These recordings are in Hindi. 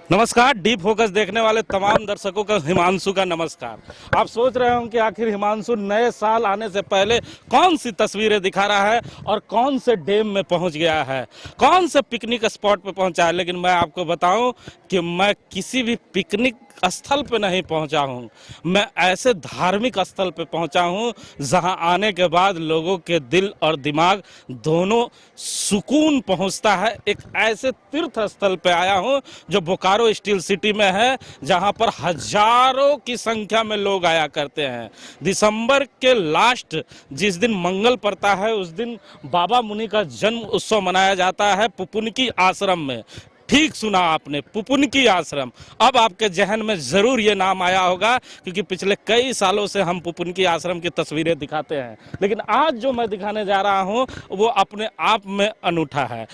नमस्कार। डीप फोकस देखने वाले तमाम दर्शकों का हिमांशु का नमस्कार। आप सोच रहे होंगे कि आखिर हिमांशु नए साल आने से पहले कौन सी तस्वीरें दिखा रहा है और कौन से डैम में पहुंच गया है, कौन से पिकनिक स्पॉट पे पहुंचा है। लेकिन मैं आपको बताऊं कि मैं किसी भी पिकनिक स्थल पे नहीं पहुंचा हूं। मैं ऐसे धार्मिक स्थल पे पहुंचा हूं जहां आने के बाद लोगों के दिल और दिमाग दोनों सुकून पहुंचता है। एक ऐसे तीर्थ स्थल पे आया हूं जो बोकारो स्टील सिटी में है, जहां पर हजारों की संख्या में लोग आया करते हैं। दिसंबर के लास्ट जिस दिन मंगल पड़ता है उस दिन बाबा मुनि का जन्म उत्सव मनाया जाता है पुपुनकी आश्रम में। ठीक सुना आपने, पुपुनकी आश्रम। अब आपके जहन में जरूर ये नाम आया होगा क्योंकि पिछले कई सालों से हम पुपुनकी आश्रम की तस्वीरें दिखाते हैं, लेकिन आज जो मैं दिखाने जा रहा हूं वो अपने आप में अनूठा है।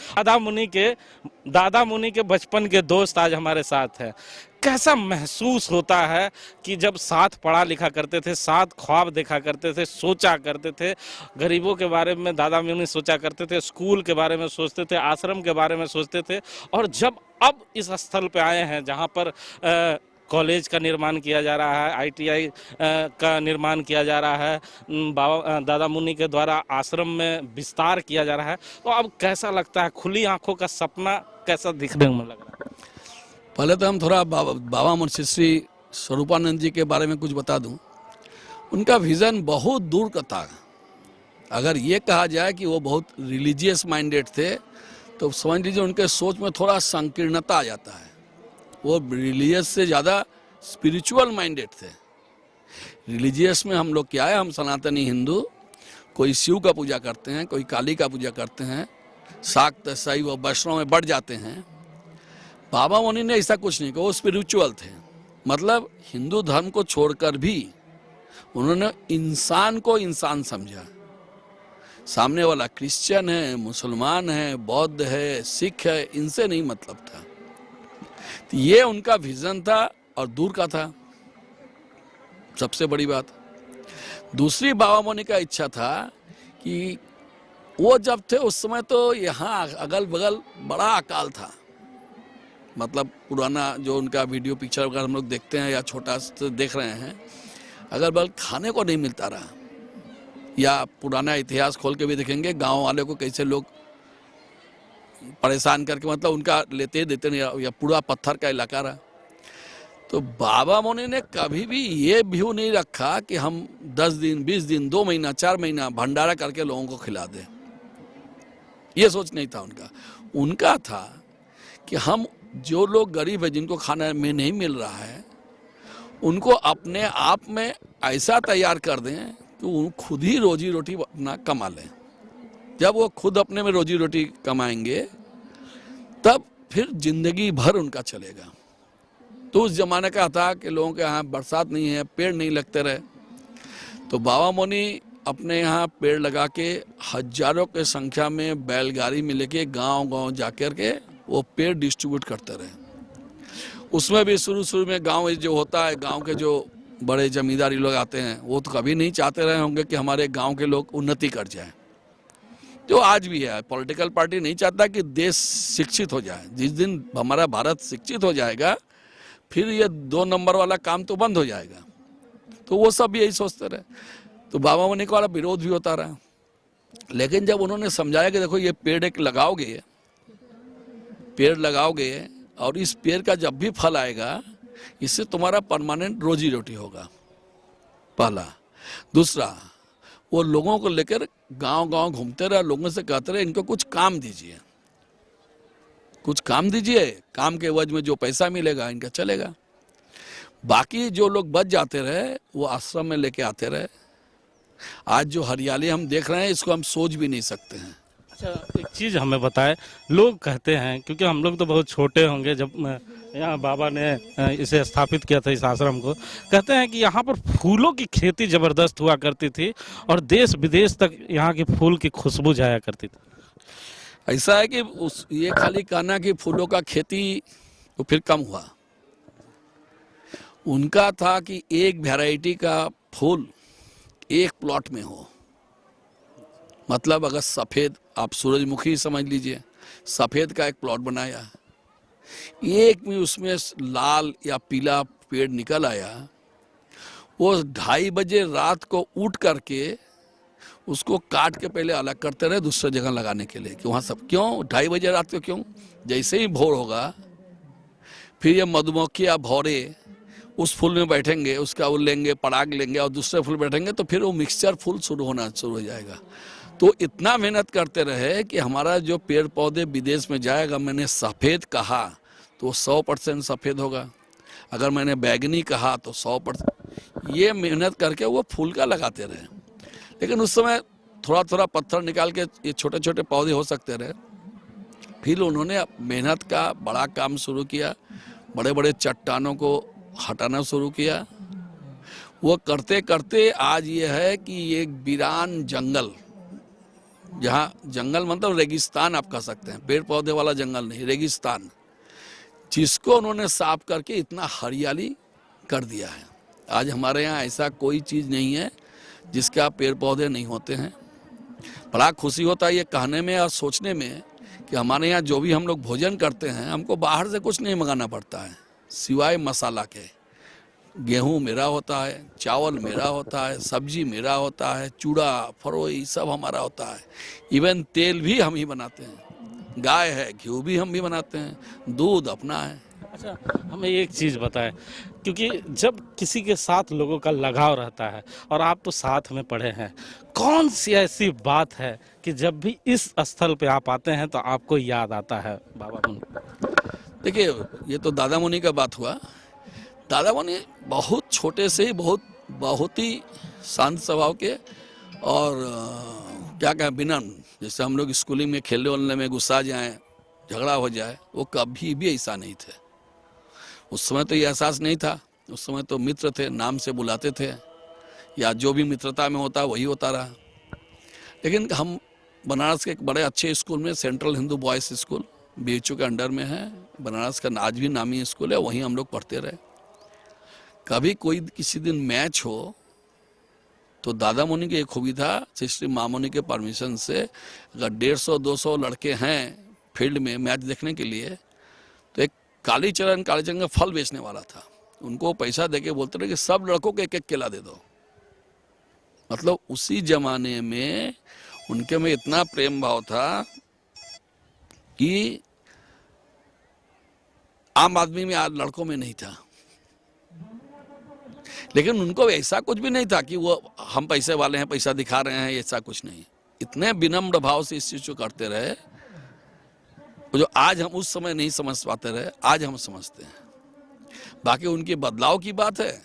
दादा मुनि के बचपन के दोस्त आज हमारे साथ हैं। कैसा महसूस होता है कि जब साथ पढ़ा लिखा करते थे, साथ ख्वाब देखा करते थे, सोचा करते थे, गरीबों के बारे में दादा मुनि सोचा करते थे, स्कूल के बारे में सोचते थे, आश्रम के बारे में सोचते थे। और जब अब इस स्थल पे आए हैं जहाँ पर कॉलेज का निर्माण किया जा रहा है, आईटीआई का निर्माण किया जा रहा है, दादा मुनि के द्वारा आश्रम में विस्तार किया जा रहा है, तो अब कैसा लगता है? खुली आंखों का सपना कैसा दिखने में लग रहा है? पहले तो हम थोड़ा बाबा मुंशी श्री स्वरूपानंद जी के बारे में कुछ बता दूं। उनका विज़न बहुत दूर का था। अगर ये कहा जाए कि वो बहुत रिलीजियस माइंडेड थे तो समझ लीजिए उनके सोच में थोड़ा संकीर्णता आ जाता है। वो रिलीजियस से ज़्यादा स्पिरिचुअल माइंडेड थे। रिलीजियस में हम लोग क्या है, हम सनातनी हिंदू कोई शिव का पूजा करते हैं, कोई काली का पूजा करते हैं, शाक्त शैव व वैष्णव में बढ़ जाते हैं। बाबा मुनि ने ऐसा कुछ नहीं किया, वो स्पिरिचुअल थे। मतलब हिंदू धर्म को छोड़कर भी उन्होंने इंसान को इंसान समझा। सामने वाला क्रिश्चियन है, मुसलमान है, बौद्ध है, सिख है, इनसे नहीं मतलब था। तो ये उनका विजन था और दूर का था, सबसे बड़ी बात। दूसरी बाबा मुनि का इच्छा था कि वो जब थे उस समय तो यहाँ अगल बगल बड़ा अकाल था। मतलब पुराना जो उनका वीडियो पिक्चर अगर हम लोग देखते हैं या छोटा से देख रहे हैं, अगर बल खाने को नहीं मिलता रहा, या पुराना इतिहास खोल के भी देखेंगे गांव वाले को कैसे लोग परेशान करके मतलब उनका लेते देते नहीं, या पूरा पत्थर का इलाका रहा। तो बाबा मुनि ने कभी भी ये व्यू नहीं रखा कि हम 10 दिन 20 दिन 2 महीना 4 महीना भंडारा करके लोगों को खिला दें। ये सोच नहीं था उनका। उनका था कि हम जो लोग गरीब है, जिनको खाना में नहीं मिल रहा है, उनको अपने आप में ऐसा तैयार कर दें कि वो खुद ही रोजी रोटी अपना कमा लें। जब वो खुद अपने में रोजी रोटी कमाएंगे तब फिर जिंदगी भर उनका चलेगा। तो उस जमाने का था कि लोगों के यहाँ बरसात नहीं है, पेड़ नहीं लगते रहे, तो बाबा मुनि अपने यहाँ पेड़ लगा के हजारों के संख्या में बैलगाड़ी में लेके गांव-गांव जाकर के वो पेड़ डिस्ट्रीब्यूट करते रहे। उसमें भी शुरू में गांव जो होता है, गांव के जो बड़े जमींदारी लोग आते हैं वो तो कभी नहीं चाहते रहे होंगे कि हमारे गांव के लोग उन्नति कर जाए। जो आज भी है, पॉलिटिकल पार्टी नहीं चाहता कि देश शिक्षित हो जाए। जिस दिन हमारा भारत शिक्षित हो जाएगा फिर ये 2 नंबर वाला काम तो बंद हो जाएगा। तो वो सब यही सोचते रहे। तो बाबा मुनि का विरोध भी होता रहा। लेकिन जब उन्होंने समझाया कि देखो ये पेड़ एक लगाओगे और इस पेड़ का जब भी फल आएगा इससे तुम्हारा परमानेंट रोजी रोटी होगा, पहला। दूसरा, वो लोगों को लेकर गांव-गांव घूमते रहे, लोगों से कहते रहे इनको कुछ काम दीजिए, कुछ काम दीजिए, काम के एवज में जो पैसा मिलेगा इनका चलेगा। बाकी जो लोग बच जाते रहे वो आश्रम में लेके आते रहे। आज जो हरियाली हम देख रहे हैं इसको हम सोच भी नहीं सकते हैं। अच्छा, एक चीज़ हमें बताएं। लोग कहते हैं, क्योंकि हम लोग तो बहुत छोटे होंगे जब यहाँ बाबा ने इसे स्थापित किया था इस आश्रम को, कहते हैं कि यहाँ पर फूलों की खेती ज़बरदस्त हुआ करती थी और देश विदेश तक यहाँ की फूल की खुशबू जाया करती थी। ऐसा है कि ये खाली कहना कि फूलों का खेती तो फिर कम हुआ। उनका था कि एक वैरायटी का फूल एक प्लॉट में हो। मतलब अगर सफ़ेद, आप सूरजमुखी समझ लीजिए, सफ़ेद का एक प्लॉट बनाया, एक में उसमें लाल या पीला पेड़ निकल आया, वो 2:30 बजे रात को उठ करके उसको काट के पहले अलग करते रहे दूसरे जगह लगाने के लिए कि वहाँ सब क्यों 2:30 बजे रात को क्यों। जैसे ही भोर होगा फिर ये मधुमक्खी या भौरे उस फूल में बैठेंगे, उसका वो लेंगे, पराग लेंगे और दूसरे फूल बैठेंगे, तो फिर वो मिक्सचर फूल शुरू हो जाएगा। तो इतना मेहनत करते रहे कि हमारा जो पेड़ पौधे विदेश में जाएगा, मैंने सफ़ेद कहा तो 100% सफ़ेद होगा, अगर मैंने बैगनी कहा तो 100%। ये मेहनत करके वो फूल का लगाते रहे। लेकिन उस समय थोड़ा थोड़ा पत्थर निकाल के ये छोटे छोटे पौधे हो सकते रहे। फिर उन्होंने मेहनत का बड़ा काम शुरू किया, बड़े बड़े चट्टानों को हटाना शुरू किया। वो करते करते आज ये है कि एक वीरान जंगल, जहाँ जंगल मतलब रेगिस्तान आप कह सकते हैं, पेड़ पौधे वाला जंगल नहीं, रेगिस्तान, जिसको उन्होंने साफ करके इतना हरियाली कर दिया है। आज हमारे यहाँ ऐसा कोई चीज़ नहीं है जिसका पेड़ पौधे नहीं होते हैं। बड़ा खुशी होता है ये कहने में और सोचने में कि हमारे यहाँ जो भी हम लोग भोजन करते हैं, हमको बाहर से कुछ नहीं मंगाना पड़ता है सिवाय मसाला के। गेहूँ मेरा होता है, चावल मेरा होता है, सब्जी मेरा होता है, चूड़ा फरोई सब हमारा होता है। इवन तेल भी हम ही बनाते हैं, गाय है घी भी हम भी बनाते हैं, दूध अपना है। अच्छा, हमें एक चीज़ बताएं, क्योंकि जब किसी के साथ लोगों का लगाव रहता है और आप तो साथ में पढ़े हैं, कौन सी ऐसी बात है कि जब भी इस स्थल पे आप आते हैं तो आपको याद आता है बाबा मुनि? देखिए, ये तो दादा मुनि का बात हुआ। दादा मुनि बहुत छोटे से ही बहुत ही शांत स्वभाव के और क्या कहें विनम्र। जैसे हम लोग स्कूलिंग में खेलने वालने में गुस्सा जाएं, झगड़ा हो जाए, वो कभी भी ऐसा नहीं थे। उस समय तो ये एहसास नहीं था, उस समय तो मित्र थे, नाम से बुलाते थे, या जो भी मित्रता में होता वही होता रहा। लेकिन हम बनारस के एक बड़े अच्छे स्कूल में, central Hindu boys school BHU के अंडर में है, बनारस का आज भी नामी स्कूल है, वहीं हम लोग पढ़ते रहे। कभी कोई किसी दिन मैच हो तो दादा मुनि की एक खूबी था, श्री मामुनि के परमिशन से अगर 150-200 लड़के हैं फील्ड में मैच देखने के लिए, तो एक कालीचरण का फल बेचने वाला था, उनको पैसा देके बोलते रहे कि सब लड़कों को एक एक केला दे दो। मतलब उसी जमाने में उनके में इतना प्रेम भाव था कि आम आदमी में आज लड़कों में नहीं था। लेकिन उनको ऐसा कुछ भी नहीं था कि वो हम पैसे वाले हैं, पैसा दिखा रहे हैं, ऐसा कुछ नहीं। इतने विनम्र भाव से इस चीज को करते रहे, जो आज हम उस समय नहीं समझ पाते रहे, आज हम समझते हैं। बाकी उनके बदलाव की बात है,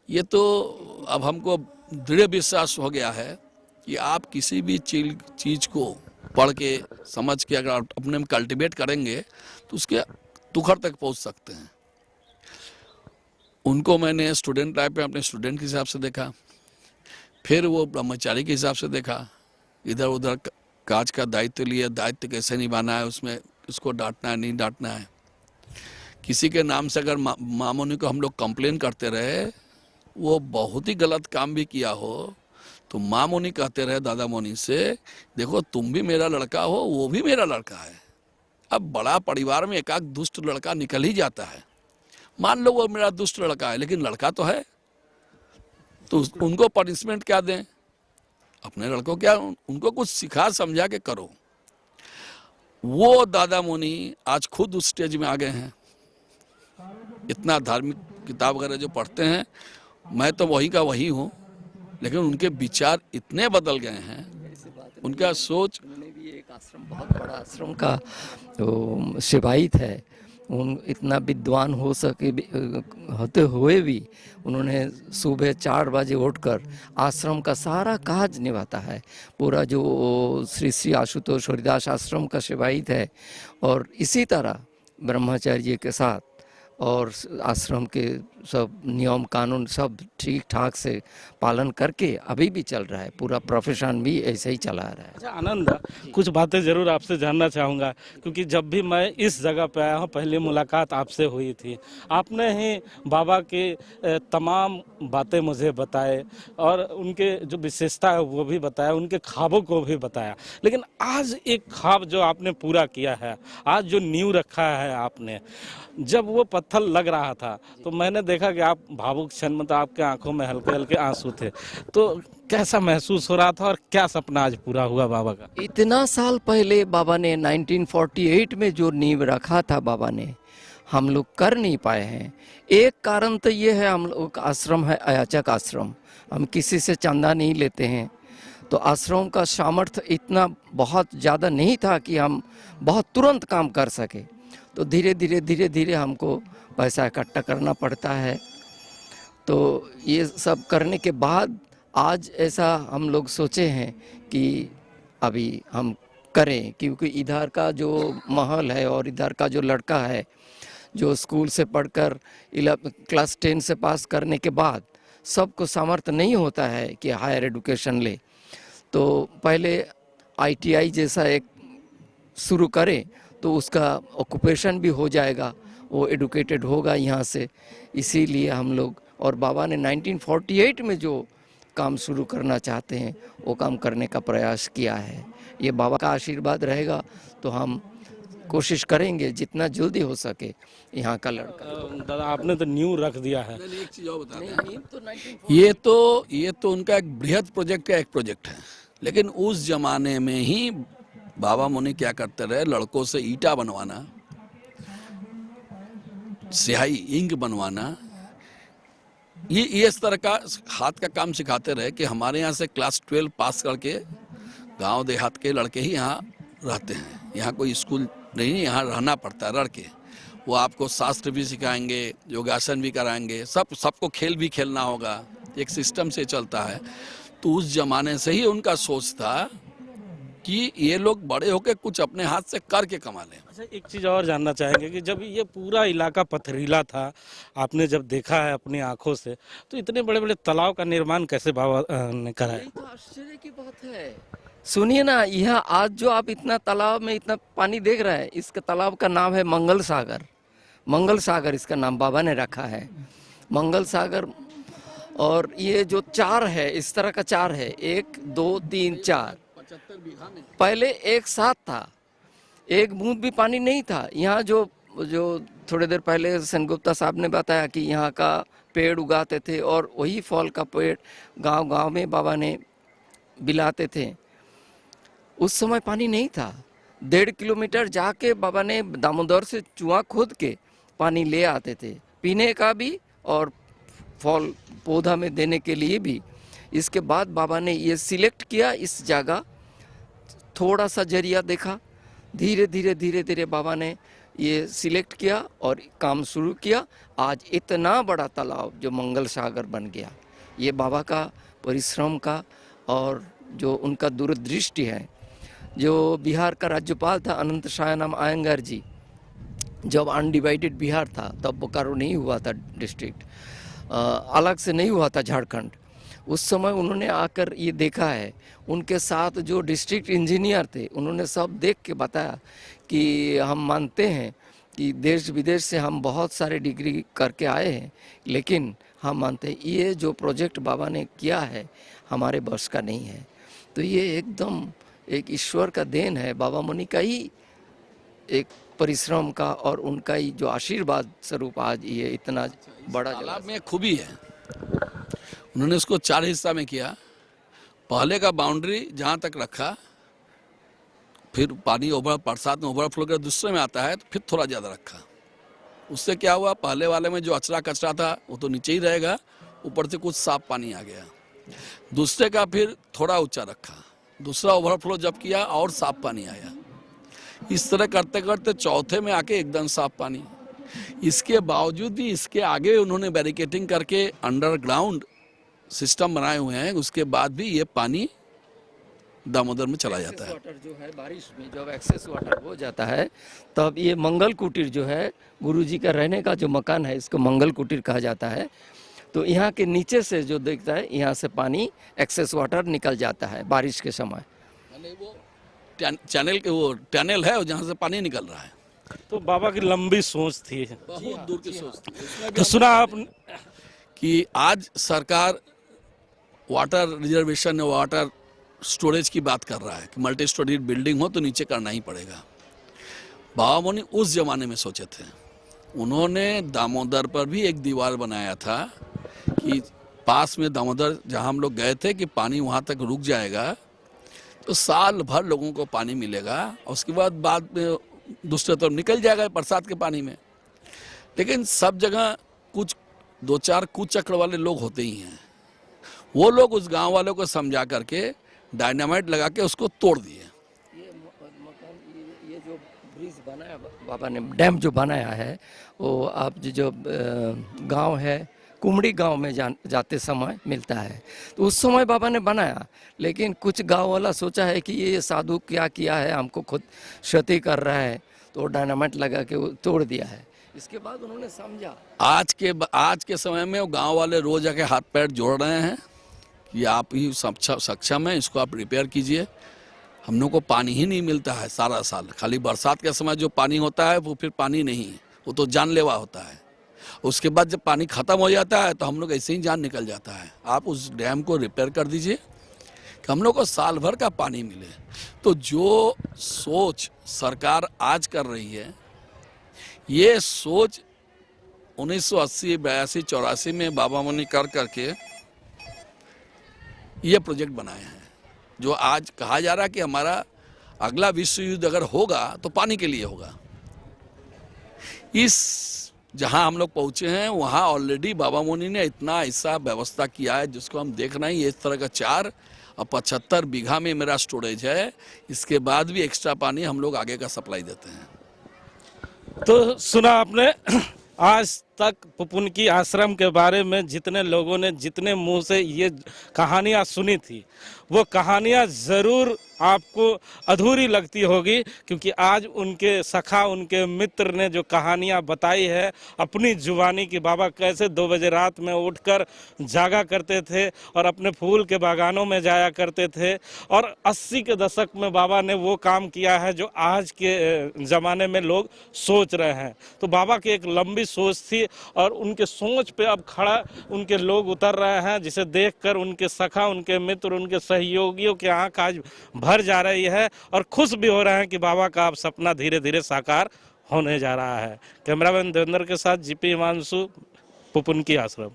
ये तो अब हमको दृढ़ विश्वास हो गया है कि आप किसी भी चीज को पढ़ के समझ के अगर आप अपने में कल्टीवेट करेंगे तो उसके तुखर तक पहुंच सकते हैं। उनको मैंने स्टूडेंट लाइफ में अपने स्टूडेंट के हिसाब से देखा, फिर वो ब्रह्मचारी के हिसाब से देखा, इधर उधर काज का दायित्व लिया, दायित्व कैसे निभाना है, उसमें उसको डांटना है नहीं डांटना है। किसी के नाम से अगर मामुनि को हम लोग कंप्लेन करते रहे, वो बहुत ही गलत काम भी किया हो, तो मामुनि कहते रहे दादा मुनि से, देखो तुम भी मेरा लड़का हो, वो भी मेरा लड़का है। अब बड़ा परिवार में एक दुष्ट लड़का निकल ही जाता है, मान लो वो मेरा दुष्ट लड़का है, लेकिन लड़का तो है, तो उनको पनिशमेंट क्या दें? अपने लड़कों क्या, उनको कुछ सिखा समझा के करो। वो दादा मुनि आज खुद उस स्टेज में आ गए हैं। इतना धार्मिक किताब वगैरह जो पढ़ते हैं, मैं तो वही का वही हूँ, लेकिन उनके विचार इतने बदल गए हैं, उनका सोच। उन्होंने भी एक आश्रम, बहुत बड़ा आश्रम का सेवायित है। उन इतना विद्वान हो सके होते हुए भी उन्होंने सुबह 4 बजे उठकर आश्रम का सारा काज निभाता है। पूरा जो श्री आशुतोष हरिदास आश्रम का सेवायित है, और इसी तरह ब्रह्मचर्य के साथ और आश्रम के सब नियम कानून सब ठीक ठाक से पालन करके अभी भी चल रहा है। पूरा प्रोफेशन भी ऐसे ही चला रहा है। अच्छा आनंद, कुछ बातें जरूर आपसे जानना चाहूँगा, क्योंकि जब भी मैं इस जगह पे आया हूँ पहली मुलाकात आपसे हुई थी। आपने ही बाबा के तमाम बातें मुझे बताए और उनके जो विशेषता है वो भी बताया, उनके ख्वाबों को भी बताया। लेकिन आज एक ख्वाब जो आपने पूरा किया है, आज जो नींव रखा है आपने, जब वो पत्थर लग रहा था तो मैंने देखा कि आप भावुक क्षण, मतलब आपके आंखों में हल्के हल्के आंसू थे। तो कैसा महसूस हो रहा था और क्या सपना आज पूरा हुआ बाबा का? इतना साल पहले बाबा ने 1948 में जो नींव रखा था बाबा ने, हम लोग कर नहीं पाए हैं। एक कारण तो ये है, हम लोग का आश्रम है अयाचक आश्रम, हम किसी से चंदा नहीं लेते हैं, तो आश्रम का सामर्थ्य इतना बहुत ज़्यादा नहीं था कि हम बहुत तुरंत काम कर सके। तो धीरे धीरे हमको पैसा इकट्ठा करना पड़ता है। तो ये सब करने के बाद आज ऐसा हम लोग सोचे हैं कि अभी हम करें, क्योंकि इधर का जो माहौल है और इधर का जो लड़का है जो स्कूल से पढ़कर क्लास 10 से पास करने के बाद सबको सामर्थ्य नहीं होता है कि हायर एजुकेशन ले, तो पहले ITI जैसा एक शुरू करें तो उसका ऑक्यूपेशन भी हो जाएगा, वो एडुकेटेड होगा यहाँ से। इसीलिए हम लोग, और बाबा ने 1948 में जो काम शुरू करना चाहते हैं वो काम करने का प्रयास किया है। ये बाबा का आशीर्वाद रहेगा तो हम कोशिश करेंगे जितना जल्दी हो सके यहाँ का लड़का। दादा आपने तो नींव रख दिया है। एक चीज और बता दें, ये तो उनका एक बृहद प्रोजेक्ट का एक प्रोजेक्ट है, लेकिन उस जमाने में ही बाबा मुनि क्या करते रहे, लड़कों से ईटा बनवाना, स्याही इंक बनवाना, ये इस तरह का हाथ का काम सिखाते रहे कि हमारे यहाँ से क्लास 12 पास करके गांव देहात के लड़के ही यहाँ रहते हैं। यहाँ कोई स्कूल नहीं, यहाँ रहना पड़ता है रह के। वो आपको शास्त्र भी सिखाएंगे, योगासन भी कराएंगे, सबको खेल भी खेलना होगा, एक सिस्टम से चलता है। तो उस जमाने से ही उनका सोच था कि ये लोग बड़े होकर कुछ अपने हाथ से करके कमा लें। अच्छा एक चीज़ और जानना चाहेंगे कि जब ये पूरा इलाका पथरीला था, आपने जब देखा है अपनी आंखों से, तो इतने बड़े बड़े तालाब का निर्माण कैसे बाबा ने करा है? यही तो आश्चर्य की बात है। सुनिए ना, यह आज जो आप इतना तालाब में इतना पानी देख रहे हैं, इसका तालाब का नाम है मंगल सागर। मंगल सागर इसका नाम बाबा ने रखा है, मंगल सागर। और ये जो चार है, इस तरह का चार है, 1 2 3 4, 75 बीघा में पहले एक साथ था, एक बूंद भी पानी नहीं था। यहाँ जो थोड़ी देर पहले सेनगुप्ता साहब ने बताया कि यहाँ का पेड़ उगाते थे और वही फल का पेड़ गांव गांव में बाबा ने बिलाते थे। उस समय पानी नहीं था, 1.5 किलोमीटर जाके बाबा ने दामोदर से कुआं खोद के पानी ले आते थे, पीने का भी और फल पौधा में देने के लिए भी। इसके बाद बाबा ने ये सिलेक्ट किया इस जगह, थोड़ा सा जरिया देखा, धीरे धीरे बाबा ने ये सिलेक्ट किया और काम शुरू किया। आज इतना बड़ा तालाब जो मंगल सागर बन गया, ये बाबा का परिश्रम का और जो उनका दूरदृष्टि है। जो बिहार का राज्यपाल था अनंत शयनम अयंगार जी, जब अनडिवाइडेड बिहार था तब बोकारो नहीं हुआ था डिस्ट्रिक्ट, अलग से नहीं हुआ था झारखंड। उस समय उन्होंने आकर ये देखा है, उनके साथ जो डिस्ट्रिक्ट इंजीनियर थे उन्होंने सब देख के बताया कि हम मानते हैं कि देश विदेश से हम बहुत सारे डिग्री करके आए हैं, लेकिन हम मानते हैं ये जो प्रोजेक्ट बाबा ने किया है हमारे बस का नहीं है। तो ये एकदम एक ईश्वर का देन है, बाबा मुनि का ही एक परिश्रम का और उनका ही जो आशीर्वाद स्वरूप आज ये इतना बड़ा तालाब में खूबी है, उन्होंने उसको 4 हिस्सा में किया। पहले का बाउंड्री जहाँ तक रखा, फिर पानी बरसात में ओवरफ्लो कर दूसरे में आता है तो फिर थोड़ा ज़्यादा रखा। उससे क्या हुआ, पहले वाले में जो अचरा कचरा था वो तो नीचे ही रहेगा, ऊपर से कुछ साफ पानी आ गया। दूसरे का फिर थोड़ा ऊंचा रखा, दूसरा ओवरफ्लो जब किया और साफ पानी आया। इस तरह करते करते चौथे में आके एकदम साफ पानी। इसके बावजूद भी इसके आगे उन्होंने बैरिकेटिंग करके अंडरग्राउंड सिस्टम बनाए हुए हैं, उसके बाद भी ये पानी दामोदर में चला जाता है। वाटर जो है बारिश में जब एक्सेस वाटर हो जाता है तब ये मंगल कुटीर जो है गुरुजी का रहने का जो मकान है इसको मंगल कुटीर कहा जाता है। तो यहाँ के नीचे से जो देखता है यहाँ से पानी एक्सेस वाटर निकल जाता है बारिश के समय। यानी वो चैनल के वो टनल है जहाँ से पानी निकल रहा है। तो बाबा की लंबी सोच थी। बहुत दूर की सोच थी। उसमें भी तो सुना आप कि आज सरकार वाटर रिजर्वेशन और वाटर स्टोरेज की बात कर रहा है कि मल्टी स्टोरेज बिल्डिंग हो तो नीचे करना ही पड़ेगा। बाबा मुनि उस जमाने में सोचे थे। उन्होंने दामोदर पर भी एक दीवार बनाया था कि पास में दामोदर जहां हम लोग गए थे कि पानी वहां तक रुक जाएगा तो साल भर लोगों को पानी मिलेगा और उसके बाद में दूसरे तरफ निकल जाएगा बरसात के पानी में। लेकिन सब जगह कुछ दो चार कुचक्र वाले लोग होते ही हैं। वो लोग उस गांव वालों को समझा करके डायनामाइट लगा के उसको तोड़ दिए। ये मकान ये जो ब्रिज बनाया बाबा ने, डैम जो बनाया है वो आप जो गांव है कुमड़ी गांव में जाते समय मिलता है। तो उस समय बाबा ने बनाया, लेकिन कुछ गांव वाला सोचा है कि ये साधु क्या किया है, हमको खुद क्षति कर रहा है, तो डायनामाइट लगा के वो तोड़ दिया है। इसके बाद उन्होंने समझा आज के समय में वो गांव वाले रोज आके हाथ पैर जोड़ रहे हैं कि आप ही सक्षम है, इसको आप रिपेयर कीजिए। हम लोग को पानी ही नहीं मिलता है सारा साल। खाली बरसात के समय जो पानी होता है वो फिर पानी नहीं है, वो तो जानलेवा होता है। उसके बाद जब पानी खत्म हो जाता है तो हम लोग ऐसे ही जान निकल जाता है। आप उस डैम को रिपेयर कर दीजिए कि हम लोग को साल भर का पानी मिले। तो जो सोच सरकार आज कर रही है, ये सोच 1980, 82, 84 में बाबा मुनि कर करके ये प्रोजेक्ट बनाए हैं। जो आज कहा जा रहा है कि हमारा अगला विश्व युद्ध अगर होगा तो पानी के लिए होगा। इस जहां हम लोग पहुंचे हैं वहां ऑलरेडी बाबा मुनि ने इतना ऐसा व्यवस्था किया है जिसको हम देख रहे हैं। इस तरह का 4 और 75 बीघा में मेरा स्टोरेज है। इसके बाद भी एक्स्ट्रा पानी हम लोग आगे का सप्लाई देते हैं। तो सुना आपने आज तक पुपुन की आश्रम के बारे में जितने लोगों ने जितने मुंह से ये कहानियां सुनी थी, वो कहानियां ज़रूर आपको अधूरी लगती होगी, क्योंकि आज उनके सखा उनके मित्र ने जो कहानियां बताई है अपनी जुबानी की, बाबा कैसे 2 बजे रात में उठकर जागा करते थे और अपने फूल के बागानों में जाया करते थे। और 80 के दशक में बाबा ने वो काम किया है जो आज के ज़माने में लोग सोच रहे हैं। तो बाबा की एक लंबी सोच थी और उनके सोच पे अब खड़ा उनके लोग उतर रहे हैं, जिसे देखकर उनके सखा उनके मित्र उनके सहयोगियों की आंख आज भर जा रही है और खुश भी हो रहे हैं कि बाबा का अब सपना धीरे धीरे साकार होने जा रहा है। कैमरामैन देवेंद्र के साथ जीपी हिमांशु, पुपुन की आश्रम।